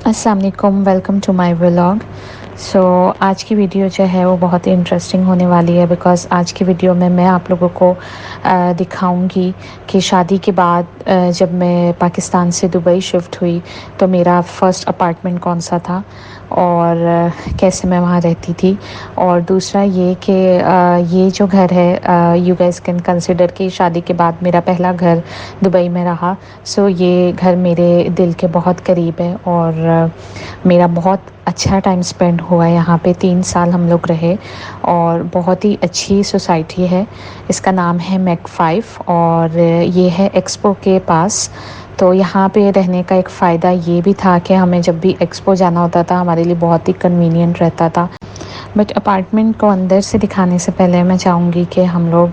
अस्सलाम वालेकुम, welcome to my vlog. सो आज की वीडियो जो है वो बहुत ही इंटरेस्टिंग होने वाली है बिकॉज़ आज की वीडियो में मैं आप लोगों को दिखाऊंगी कि शादी के बाद जब मैं पाकिस्तान से दुबई शिफ्ट हुई तो मेरा फ़र्स्ट अपार्टमेंट कौन सा था और कैसे मैं वहाँ रहती थी। और दूसरा ये कि ये जो घर है यू गाइस कैन कंसिडर कि शादी के बाद मेरा पहला घर दुबई में रहा। सो ये घर मेरे दिल के बहुत करीब है और मेरा बहुत अच्छा टाइम स्पेंड हुआ यहाँ पे 3 साल हम लोग रहे और बहुत ही अच्छी सोसाइटी है। इसका नाम है मैक 5 और ये है एक्सपो के पास। तो यहाँ पे रहने का एक फ़ायदा ये भी था कि हमें जब भी एक्सपो जाना होता था हमारे लिए बहुत ही कन्वीनियंट रहता था। बट अपार्टमेंट को अंदर से दिखाने से पहले मैं चाहूँगी कि हम लोग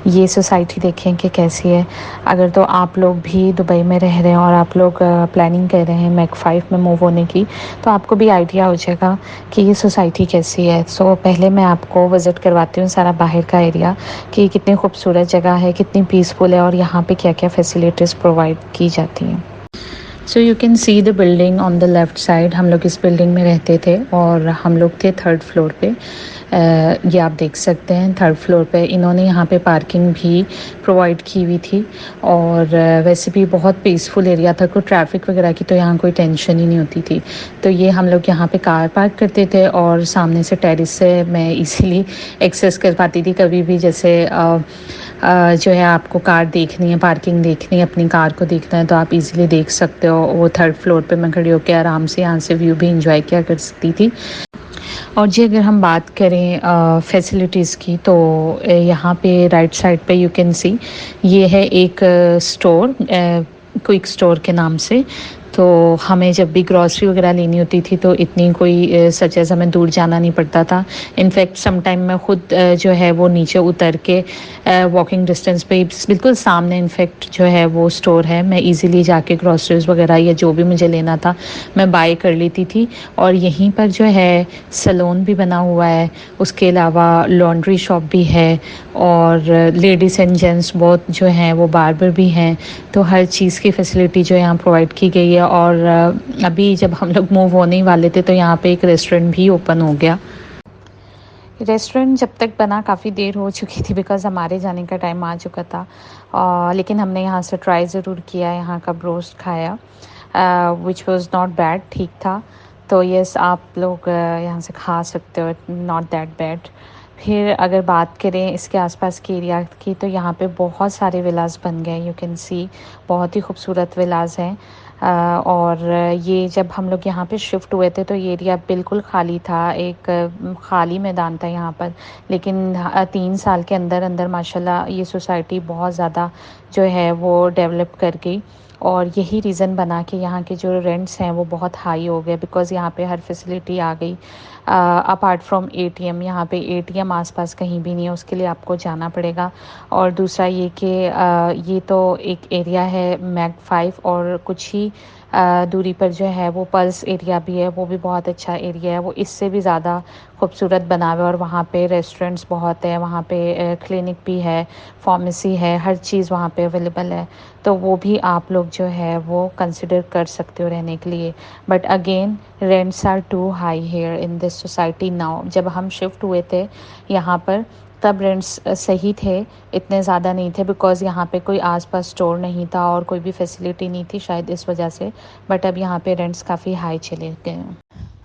ये सोसाइटी देखें कि कैसी है। अगर तो आप लोग भी दुबई में रह रहे हैं और आप लोग प्लानिंग कर रहे हैं मैक 5 में मूव होने की, तो आपको भी आइडिया हो जाएगा कि ये सोसाइटी कैसी है। सो पहले मैं आपको विज़िट करवाती हूँ सारा बाहर का एरिया कि कितनी खूबसूरत जगह है, कितनी पीसफुल है और यहाँ पे क्या क्या फैसिलिटीज़ प्रोवाइड की जाती हैं। So you can see the building on the left side. हम लोग इस बिल्डिंग में रहते थे और हम लोग थे थर्ड फ्लोर पे। ये आप देख सकते हैं थर्ड फ्लोर पे इन्होंने यहाँ पे पार्किंग भी प्रोवाइड की हुई थी और वैसे भी बहुत पीसफुल एरिया था, कोई ट्रैफिक वगैरह की तो यहाँ कोई टेंशन ही नहीं होती थी। तो ये हम लोग यहाँ पे कार पार्क करते थे और सामने से टेरेस से मैं इजीली एक्सेस कर पाती थी कभी भी, जैसे जो है आपको कार देखनी है, पार्किंग देखनी है, अपनी कार को देखना है तो आप इजीली देख सकते हो। वो थर्ड फ्लोर पे मैं खड़ी होकर आराम से यहाँ से व्यू भी इंजॉय किया कर सकती थी। और जी अगर हम बात करें फैसिलिटीज़ की तो यहाँ पे राइट साइड पे यू कैन सी ये है एक स्टोर क्विक स्टोर के नाम से। तो हमें जब भी ग्रॉसरी वगैरह लेनी होती थी तो इतनी कोई सच एज़ हमें दूर जाना नहीं पड़ता था। इनफैक्ट सम टाइम मैं ख़ुद जो है वो नीचे उतर के वॉकिंग डिस्टेंस पे बिल्कुल सामने इनफैक्ट जो है वो स्टोर है, मैं इजीली जाके ग्रॉसरीज वगैरह या जो भी मुझे लेना था मैं बाय कर लेती थी। और यहीं पर जो है सैलून भी बना हुआ है, उसके अलावा लॉन्ड्री शॉप भी है और लेडीज़ एंड जेंट्स बहुत जो हैं वो बार्बर भी हैं। तो हर चीज़ की फ़ैसिलिटी जो यहाँ प्रोवाइड की गई है। और अभी जब हम लोग मूव होने ही वाले थे तो यहाँ पे एक रेस्टोरेंट भी ओपन हो गया। रेस्टोरेंट जब तक बना काफ़ी देर हो चुकी थी बिकॉज़ हमारे जाने का टाइम आ चुका था। लेकिन हमने यहाँ से ट्राई ज़रूर किया, यहाँ का ब्रोस्ट खाया विच वाज़ नॉट बैड, ठीक था। तो यस आप लोग यहाँ से खा सकते हो, नॉट दैट बैड। फिर अगर बात करें इसके आसपास के एरिया की तो यहाँ पे बहुत सारे विलास बन गए, यू कैन सी बहुत ही खूबसूरत विलास हैं। और ये जब हम लोग यहाँ पे शिफ्ट हुए थे तो ये एरिया बिल्कुल खाली था, एक खाली मैदान था यहाँ पर। लेकिन 3 साल के अंदर अंदर माशाल्लाह ये सोसाइटी बहुत ज़्यादा जो है वो डेवलप कर गई। और यही रीज़न बना कि यहाँ के जो रेंट्स हैं वो बहुत हाई हो गए बिकॉज़ यहाँ पे हर फैसिलिटी आ गई। अपार्ट फ्रॉम एटीएम, यहाँ पे एटीएम आसपास कहीं भी नहीं है, उसके लिए आपको जाना पड़ेगा। और दूसरा ये कि ये तो एक एरिया है मैक 5 और कुछ ही दूरी पर जो है वो पल्स एरिया भी है, वो भी बहुत अच्छा एरिया है, वो इससे भी ज़्यादा खूबसूरत बना हुआ है। और वहाँ पे रेस्टोरेंट्स बहुत है, वहाँ पे क्लिनिक भी है, फार्मेसी है, हर चीज़ वहाँ पे अवेलेबल है। तो वो भी आप लोग जो है वो कंसिडर कर सकते हो रहने के लिए। But again rents are too high here in this society now. जब हम शिफ्ट हुए थे यहाँ पर तब रेंट्स सही थे, इतने ज़्यादा नहीं थे बिकॉज़ यहाँ पे कोई आसपास स्टोर नहीं था और कोई भी फैसिलिटी नहीं थी शायद इस वजह से। बट अब यहाँ पे रेंट्स काफ़ी हाई चले गए हैं।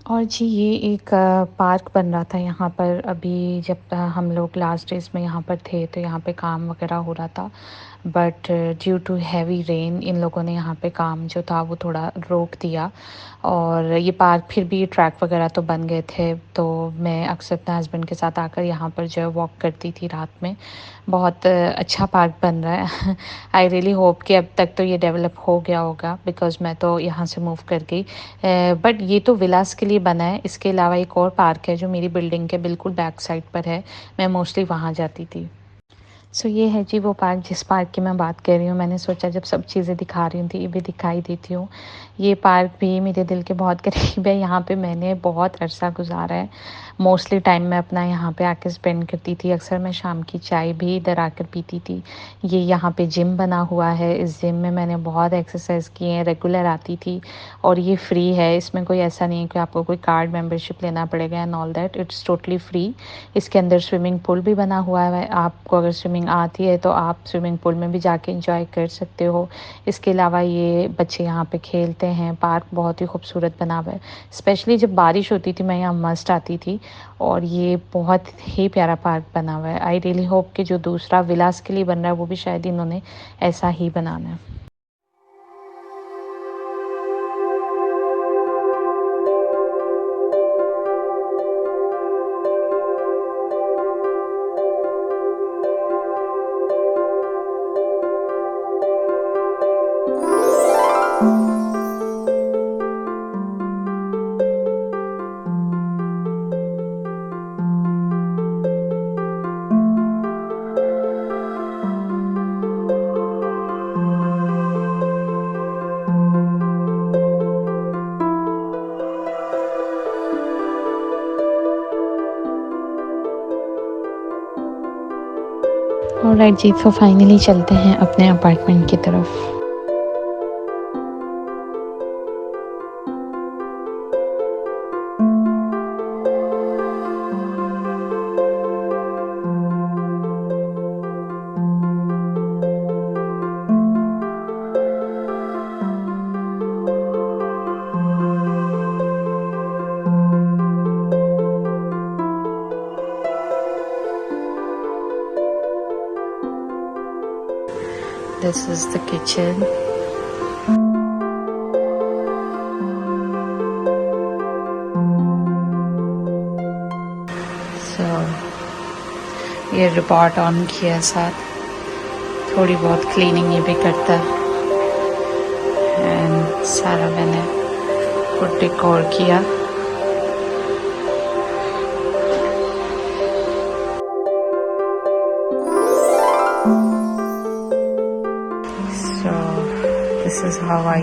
और जी ये एक पार्क बन रहा था यहाँ पर, अभी जब हम लोग लास्ट डेज़ में यहाँ पर थे तो यहाँ पे काम वगैरह हो रहा था। But due to heavy rain इन लोगों ने यहाँ पे काम जो था वो थोड़ा रोक दिया। और ये पार्क फिर भी ट्रैक वगैरह तो बन गए थे, तो मैं अक्सर अपने हस्बैंड के साथ आकर यहाँ पर जो है वॉक करती थी रात में। बहुत अच्छा पार्क बन रहा है। आई रियली होप कि अब तक तो ये डेवलप हो गया होगा बिकॉज़ मैं तो यहाँ से मूव कर गई। बट ये तो विलास के लिए बना है, इसके अलावा एक और पार्क है जो मेरी बिल्डिंग के बिल्कुल बैक साइड पर है, मैं मोस्टली वहाँ जाती थी। सो ये है जी वो पार्क जिस पार्क की मैं बात कर रही हूँ। मैंने सोचा जब सब चीज़ें दिखा रही थी ये भी दिखाई देती हूँ। ये पार्क भी मेरे दिल के बहुत करीब है। यहाँ पे मैंने बहुत अरसा गुजारा है। मोस्टली टाइम मैं अपना यहाँ पे आके स्पेंड करती थी। अक्सर मैं शाम की चाय भी इधर आकर पीती थी। ये यहाँ पे जिम बना हुआ है। इस जिम में मैंने बहुत एक्सरसाइज किए हैं, रेगुलर आती थी और ये फ्री है। इसमें कोई ऐसा नहीं है कि आपको कोई कार्ड मेंबरशिप लेना पड़ेगा and all that. It's totally free. इसके अंदर स्विमिंग पूल भी बना हुआ है। आपको अगर स्विमिंग आती है तो आप स्विमिंग पूल में भी जाके एंजॉय कर सकते हो। इसके अलावा ये बच्चे यहाँ पे खेलते हैं। पार्क बहुत ही खूबसूरत बना हुआ है। स्पेशली जब बारिश होती थी मैं यहाँ मस्ट आती थी और ये बहुत ही प्यारा पार्क बना हुआ है। आई रियली होप कि जो दूसरा विलास के लिए बन रहा है वो भी शायद इन्होंने ऐसा ही बनाना है। ऑलराइट जी, तो फाइनली चलते हैं अपने अपार्टमेंट की तरफ। This is the kitchen. So ये रिपोर्ट ऑन किया साथ, थोड़ी बहुत क्लीनिंग ये भी करता एंड सारा मैंने खुद डेकोर किया। So this is how I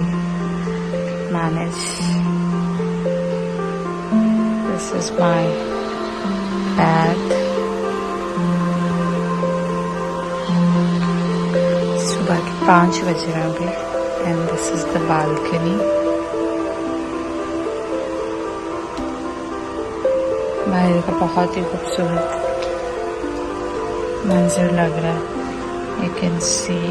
manage. This is my bath. सुबह के 5 बज रहे हैं अभी and this is the balcony. बाहर का बहुत ही खूबसूरत मंजर लग रहा है। You can see